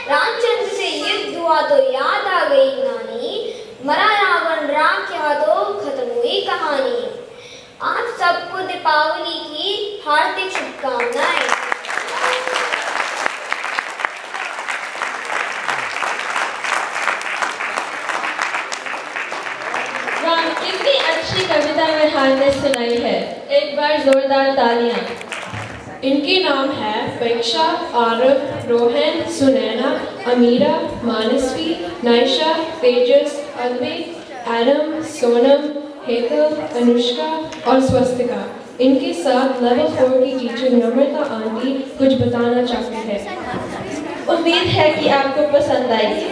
रामचंद्र से युद्ध हुआ तो याद आ गई अच्छी कविता में हारने सुनाई है, एक बार जोरदार तालियां। इनके नाम है पेक्षा, आरव, रोहन, सुनैना, अमीरा, मानसवी, नायशा, तेजस, अद्वैत, एडम, सोनम, हेतल, अनुष्का और स्वस्तिका। इनके साथ लेवल 4 की टीचर नम्रता आंटी कुछ बताना चाहती है। उम्मीद है कि आपको पसंद आएगी।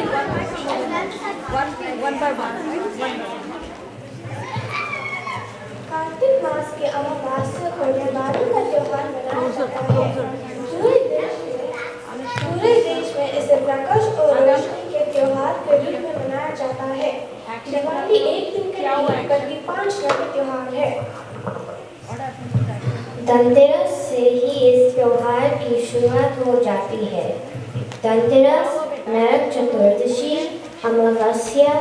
कार्तिक मास के अमावस्या को दिवाली का त्योहार मनाया जाता है। पूरे देश में इसे प्रकाश और रोशनी के त्योहार के रूप में मनाया जाता है। दिवाली एक दिन का नहीं बल्कि 5 दिन का त्योहार है। धनतेरस से ही इस त्योहार की शुरुआत हो जाती है। धनतेरस, नरक चतुर्दशी, अमावस्या,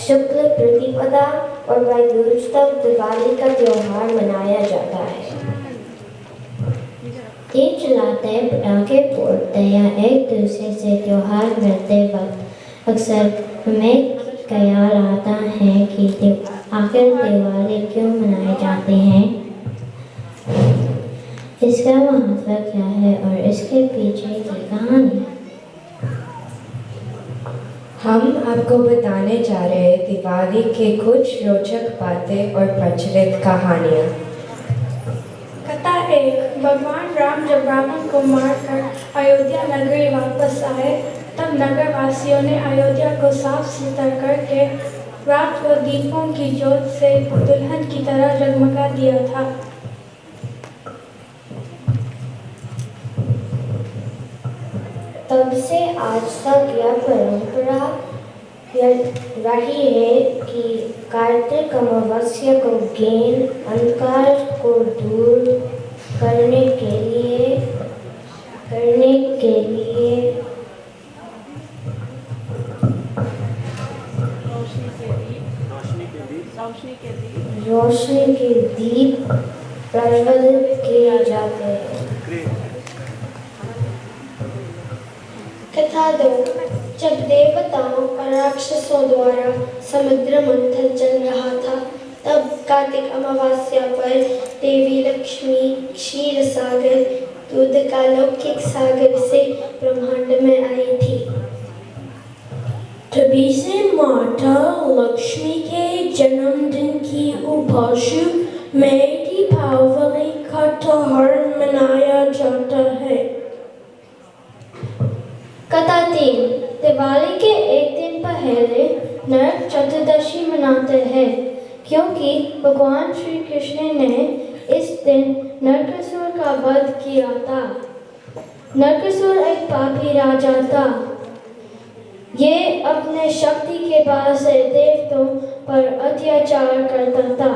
शुक्ल प्रतिपदा और भाई दूज तक दिवाली का त्योहार मनाया जाता है। दीप जलाते, पटाखे फोड़ते या एक दूसरे से त्योहार मनाते वक्त अक्सर हमें ख्याल आता है कि आखिर दिवाली क्यों मनाए जाते हैं, इसका महत्व क्या है और इसके पीछे की कहानी। हम आपको बताने जा रहे हैं दिवाली के कुछ रोचक बातें और प्रचलित कहानियाँ। कथा 1। भगवान राम जब रावण को मारकर अयोध्या नगरी वापस आए, तब नगर वासियों ने अयोध्या को साफ सुथरा करके रात को दीपों की ज्योत से दुल्हन की तरह जगमगा दिया था। तब से आज तक यह परंपरा रही है कि कार्तिक अमावस्या को ज्ञान अंधकार को दूर करने के लिए रोशनी के दीप प्रज्वलित किए जाते हैं। कथा 2। जब देवताओं और राक्षसों द्वारा समुद्र मंथन चल रहा था, तब कार्तिक अमावस्या पर देवी लक्ष्मी क्षीर सागर दूध का लौकिक सागर से ब्रह्मांड में आई थी। तभी से माता लक्ष्मी के जन्मदिन की उपलक्ष्य में दीपावली का त्योहार मनाया जाता है। कथा 3। दिवाली के एक दिन पहले नरक चतुर्दशी मनाते हैं, क्योंकि भगवान श्री कृष्ण ने इस दिन नरकासुर का वध किया था। नरकासुर एक पापी राजा था। ये अपने शक्ति के बल से देवताओं पर अत्याचार करता था।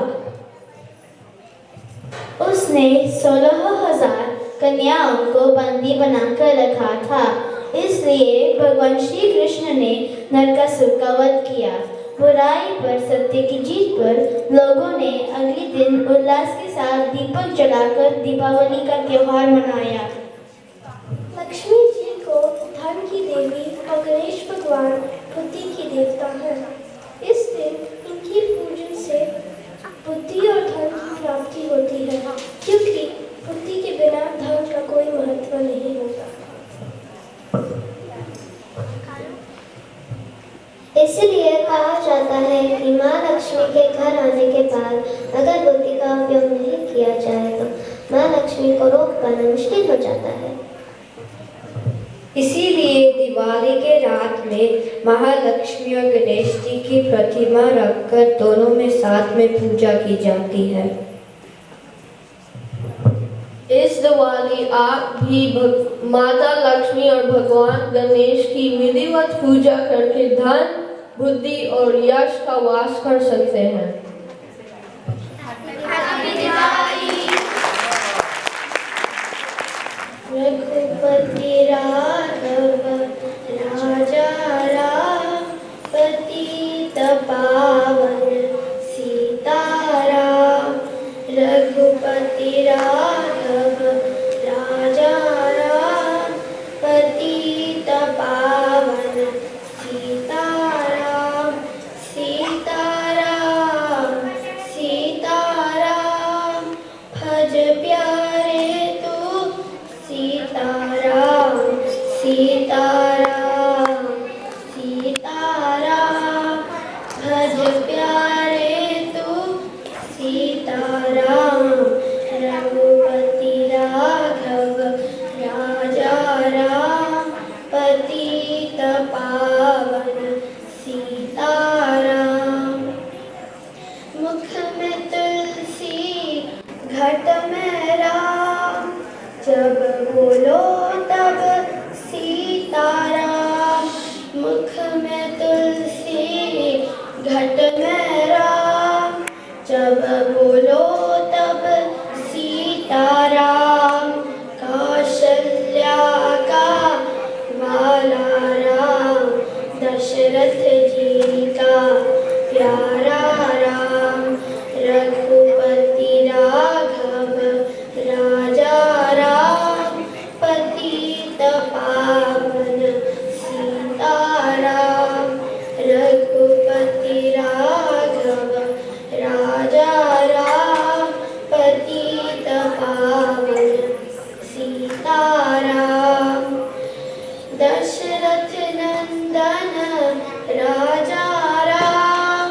उसने 16,000 कन्याओं को बंदी बनाकर रखा था। इसलिए भगवान श्री कृष्ण ने नरकासुर का वध किया। बुराई पर सत्य की जीत पर लोगों ने अगले दिन उल्लास के साथ दीपक जलाकर दीपावली का त्योहार मनाया। लक्ष्मी जी को धन की देवी और गणेश भगवान बुद्धि की देवता है। इस दिन इनकी पूजन से बुद्धि और धन की प्राप्ति होती है, क्योंकि बुद्धि के बिना धन का कोई महत्व नहीं होता। इसलिए कहा जाता है कि माँ लक्ष्मी के घर आने के बाद अगर बुद्धि का उपयोग नहीं किया जाए तो माँ लक्ष्मी को रोक पाना मुश्किल हो जाता है। इसीलिए दिवाली के रात में महालक्ष्मी और गणेश जी की प्रतिमा रखकर दोनों में साथ में पूजा की जाती है। इस दिवाली आप भी माता लक्ष्मी और भगवान गणेश की विधिवत पूजा करके धन, बुद्धि और यश का वास कर सकते हैं। रघुपति राघव राजा राम, पतित पावन सीताराम। रघुपति राघव राजा राम, पतित पावन सीताराम। सीताराम दशरथ जी का प्यारा राम, रघुपति राघव राजा राम, पतित पावन सीताराम। रघुपति राघव राजा राम, पतित पावन सीताराम। दशरथ नंदन राजा राम,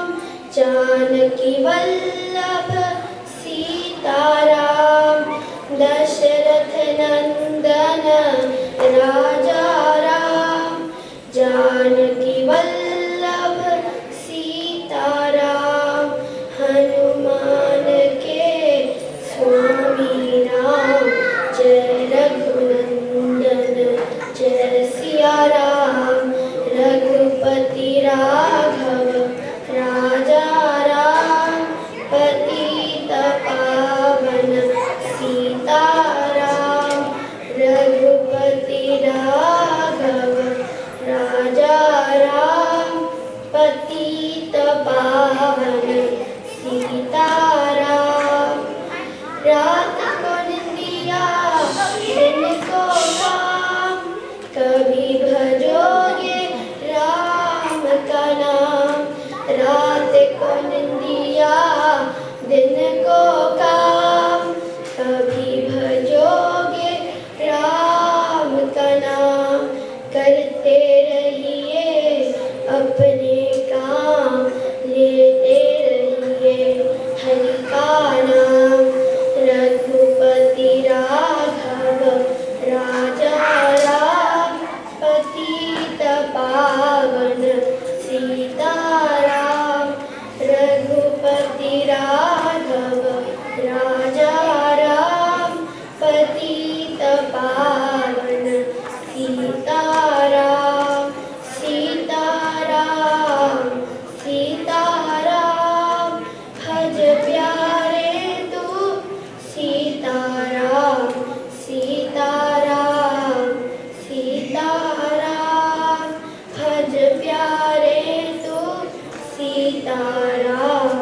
जानकी वल्लभ सीताराम। दशरथ नंदन राजा राम, जानकी वल्लभ सीताराम। हनुमान के स्वामी राम, जय रघुनंदन जय सिया राम। रघुपति राघव राजा राम, पतित पावन सीताराम। रघुपति राघव राजा राम, पतित पावन सीताराम। रात को निंदिया दिन को काम, कभी भजोगे राम का नाम। रात को निंदिया दिन को काम, कभी भजोगे राम का नाम। करते रहिए अपने काम, लेते रहिए हरि का नाम। रघुपति राघव राजा राम, पतित पावन सीताराम। रघुपति राघव राजा राम, पतित पावन सीताराम। सीताराम सीताराम, भज प्यारे तू सीताराम। सीताराम सीताराम, भज प्यारे तू सीताराम।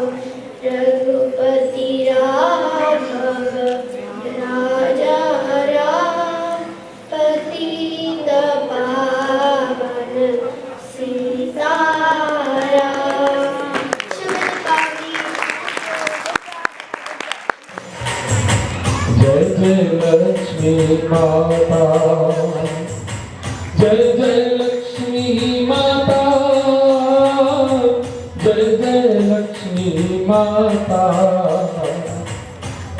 रघुपति राघव राजा राम, पतित पावन सीताराम। शुभ दीपावली। जय जय लक्ष्मी माता, जय जय लक्ष्मी माता, जय जय लक्ष्मी माता।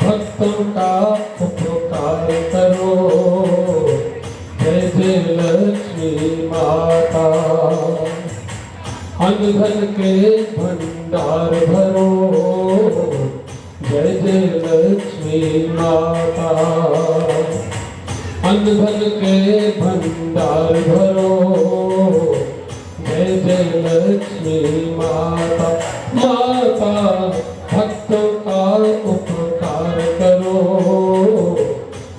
भक्तों का उपकार करो, जय जय लक्ष्मी माता। अन्न धन के भंडार भरो, जय जय लक्ष्मी माता। अन्न धन के भंडार भरो, जय जय लक्ष्मी माता। माता भक्तों का उपकार करो,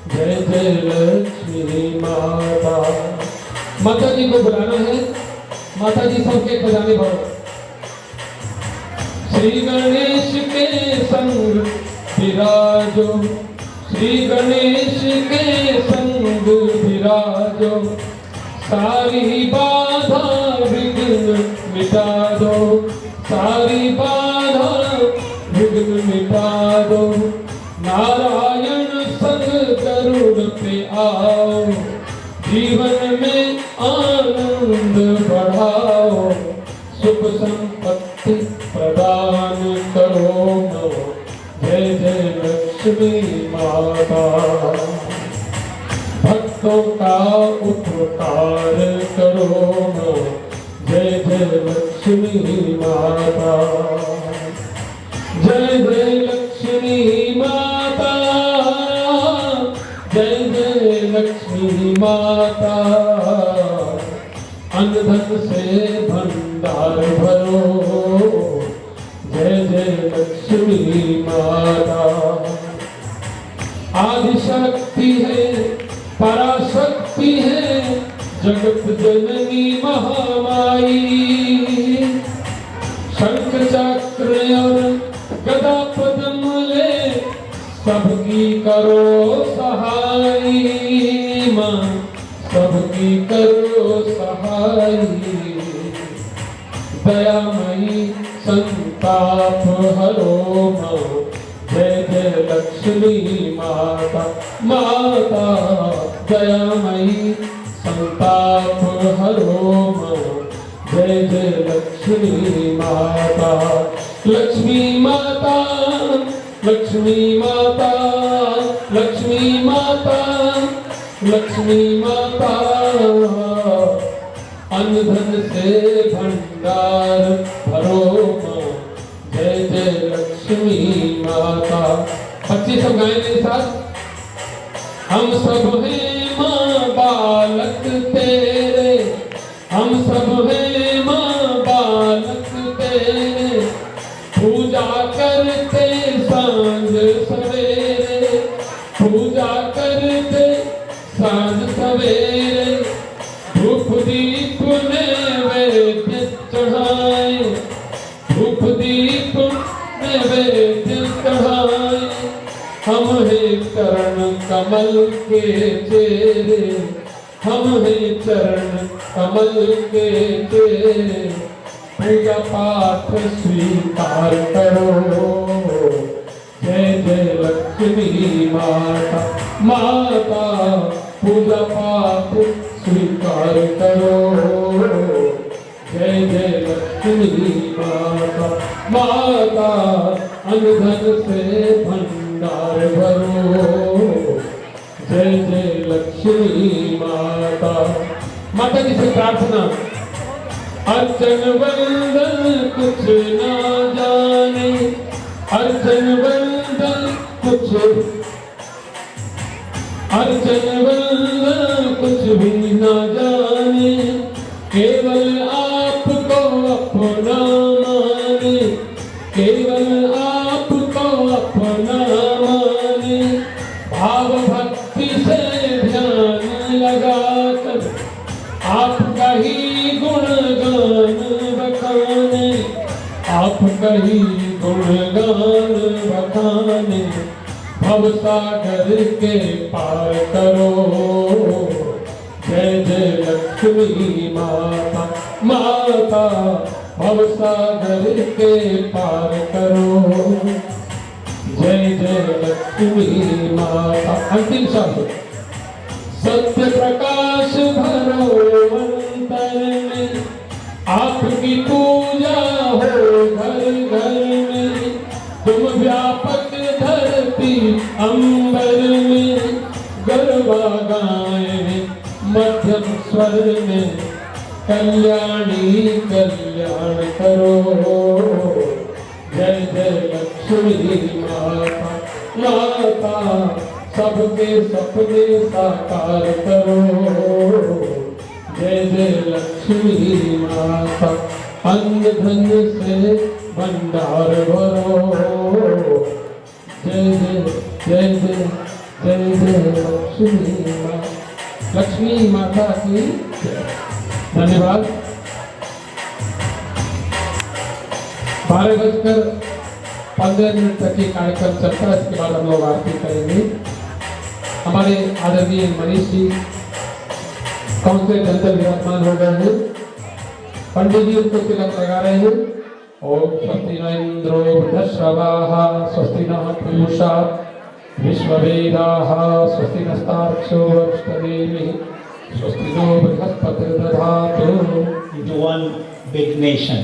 जय जय लक्ष्मी माता। माता जी को बुलाना है, माता जी सबके खजाने भरो। श्री गणेश के संग विराजो, श्री गणेश के संग विराजो। सारी बाधा विघ्न मिटा दो, सारी बाधा विघ्न मिटा दो। नारायण संग गरुड़ पे आओ, जीवन में आनंद बढ़ाओ। सुख संपत्ति प्रदान करो, जय जय लक्ष्मी माता। भक्तों का उपकार करो, जय जय लक्ष्मी माता। जय जय लक्ष्मी माता, जय जय लक्ष्मी माता। अन्न धन से भंडार भरो, जय जय लक्ष्मी माता। आदिशक्ति है, पराशक्ति है, जगत जननी महामाई। दयामयी संताप हरो माँ, जय जय लक्ष्मी माता। माता दयामयी संताप हरो माँ, जय जय लक्ष्मी माता। लक्ष्मी माता, लक्ष्मी माता, लक्ष्मी माता, लक्ष्मी माता, अन्न धन से भंडार भरो माँ, जय जय लक्ष्मी माता। बच्चे सब गाएंगे साथ। हम सब हैं माँ बालक तेरे, हम सब हैं माँ बालक तेरे, पूजा करते सांझ सवेरे, पूजा करते सांझ सवेरे, धूप दीप नैवेद्य चढ़ाए, धूप दीप नैवेद्य चढ़ाए। हम हैं चरण कमल के चेहरे, हम हैं चरण कमल के चेहरे, पूजा पाठ स्वीकार करो, जय जय लक्ष्मी माता। माता पूजा पाठ स्वीकार करो, जय जय लक्ष्मी माता। माता अन्न धन से भंडार भरो, जय जय लक्ष्मी माता। माता जी से प्रार्थना। अर्चन वंदन कुछ ना जाने, अर्चन वंदन कुछ, अर्चन वंदन कुछ भी ना जाने, केवल आपको अपना माने, केवल आपको अपना माने। भाव भक्ति से ध्यान लगाकर आपका ही गुणगान बखाने, आपका ही गुणगान बखाने। भवसागर के पार करो, जय जय लक्ष्मी माता। माता भवसागर के पार करो, जय जय लक्ष्मी माता। अंतिम शब्द। सत्य प्रकाश भरो अंतर में, आपकी पूजा हो घर घर में। तुम व्यापक धरती अंबर में, गरबा गाएं मध्यम स्वर में। कल्याणी कल्याण करो, जय जय लक्ष्मी माता। माता सबके सपने साकार करो, जय जय लक्ष्मी माता। अन्न धन से भंडार भरो, जय जय जय जय जय जय लक्ष्मी माता। लक्ष्मी माता की धन्यवाद। 12:15 तक ये कार्यक्रम चलता है। इसके बाद हम लोग आरती करेंगे। हमारे आदरणीय मनीष जी काउंसिल के अंदर विराजमान हो गए हैं। पंडित जी उनको तिलक लगा रहे हैं। ओम स्वस्ति न इंद्रो वृद्धश्रवाः, स्वस्ति नः पूषा विश्ववेदाः, स्वस्ति नस्तार्क्ष्यो अरिष्टनेमिः, स्वस्ति no बृहस्पतिर्दधातु। Into one big nation.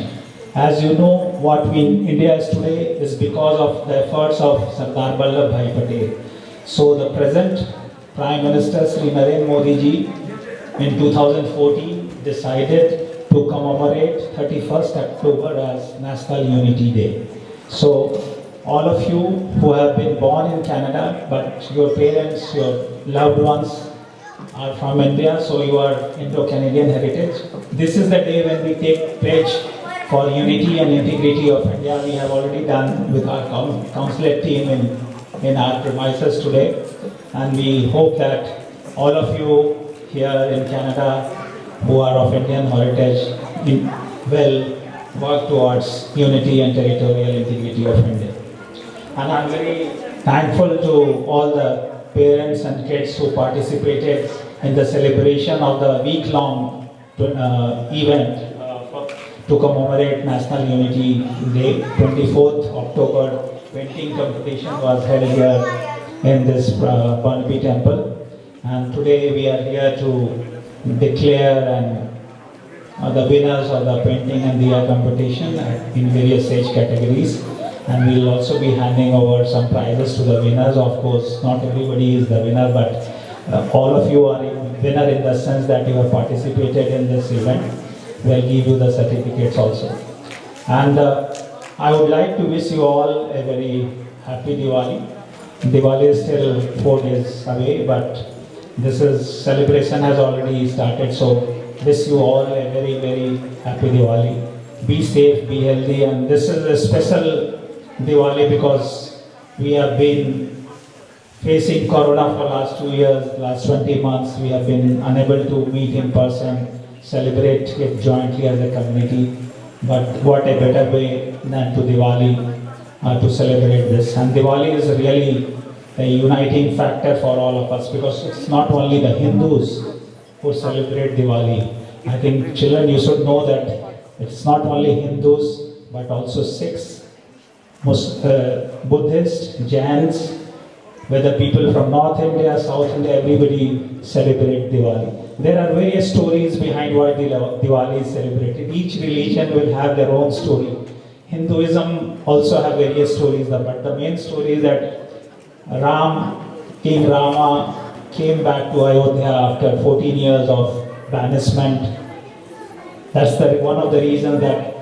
As you know, what India is today is because of the efforts of Sardar Vallabhbhai Patel. So the present Prime Minister Sri Narendra Modi ji in 2014 decided to commemorate 31st October as National Unity Day. So all of you who have been born in Canada, but your parents, your loved ones are from India, so you are Indo-Canadian heritage. This is the day when we take pledge for unity and integrity of India. We have already done with our consulate team in our premises today, and we hope that all of you here in Canada who are of Indian heritage will work towards unity and territorial integrity of India. And I'm very thankful to all the parents and kids who participated in the celebration of the week-long event to commemorate National Unity Day. 24th October painting competition was held here in this Barnaby temple, and today we are here to declare the winners of the painting and diya competition in various age categories, and we will also be handing over some prizes to the winners. Of course, not everybody is the winner, but all of you are a winner in the sense that you have participated in this event. We'll give you the certificates also. And I would like to wish you all a very happy Diwali. Diwali is still 4 days away, but celebration has already started, so wish you all a very, very happy Diwali. Be safe, be healthy, and this is a special Diwali because we have been facing Corona for last 2 years, last 20 months. We have been unable to meet in person, celebrate it jointly as a community. But what a better way than to Diwali to celebrate this. And Diwali is really a uniting factor for all of us because it's not only the Hindus who celebrate Diwali. I think children, you should know that it's not only Hindus but also Sikhs, Buddhists, Jains, whether people from North India, South India, everybody celebrate Diwali. There are various stories behind why Diwali is celebrated. Each religion will have their own story. Hinduism also have various stories, but the main story is that King Rama came back to Ayodhya after 14 years of banishment. That's one of the reasons that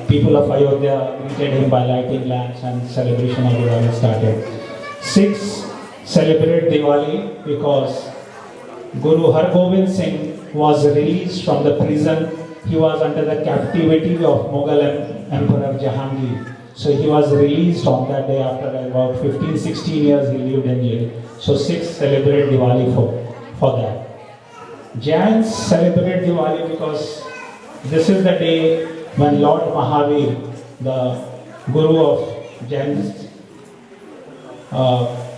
people of Ayodhya greeted him by lighting lamps, and celebration of Diwali started. Sikhs celebrate Diwali because Guru Har Gobind Singh was released from the prison. He was under the captivity of Mughal Emperor Jahangir. So he was released on that day after about 15-16 years he lived in jail. So Sikhs celebrate Diwali for that. Jains celebrate Diwali because this is the day when Lord Mahavir, the Guru of Jains,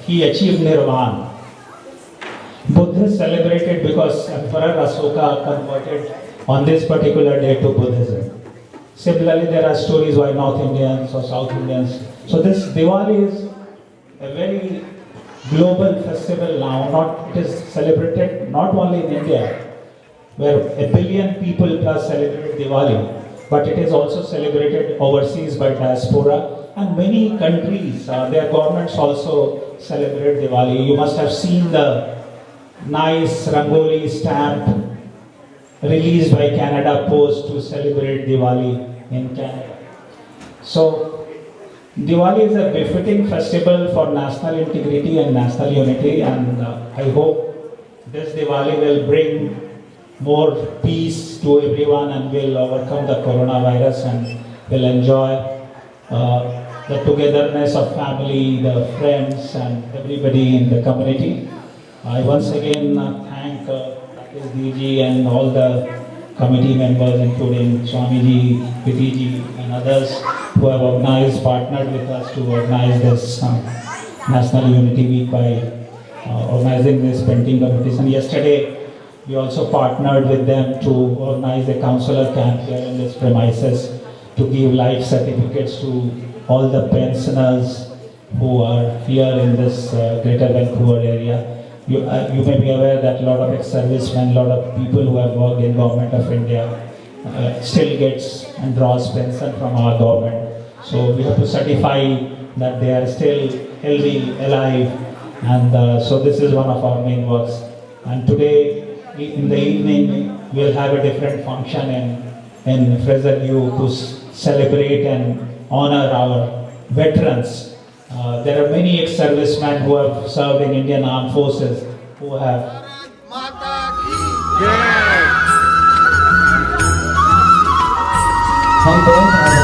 he achieved Nirvana. Buddhists celebrated because Emperor Ashoka converted on this particular day to Buddhism. Similarly, there are stories why North Indians or South Indians. So this Diwali is a very global festival now. It is celebrated not only in India, where 1 billion people plus celebrate Diwali, but it is also celebrated overseas by diaspora, and many countries, their governments also celebrate Diwali. You must have seen the nice Rangoli stamp released by Canada Post to celebrate Diwali in Canada. So Diwali is a befitting festival for national integrity and national unity, and I hope this Diwali will bring more peace to everyone and will overcome the coronavirus and will enjoy the togetherness of family, the friends and everybody in the community. I once again thank Rakesh Diji and all the committee members, including Swamiji, Vidiji and others who have partnered with us to organize this National Unity Week by organizing this painting competition. Yesterday, we also partnered with them to organize a counselor camp here in this premises to give life certificates to all the pensioners who are here in this Greater Vancouver area. You may be aware that a lot of ex-servicemen, a lot of people who have worked in Government of India still gets and draws pension from our government. So we have to certify that they are still healthy, alive, and so this is one of our main works. And today in the evening we will have a different function in Fraser View to celebrate and honor our veterans. There are many ex-servicemen who have served in Indian Armed Forces who have हम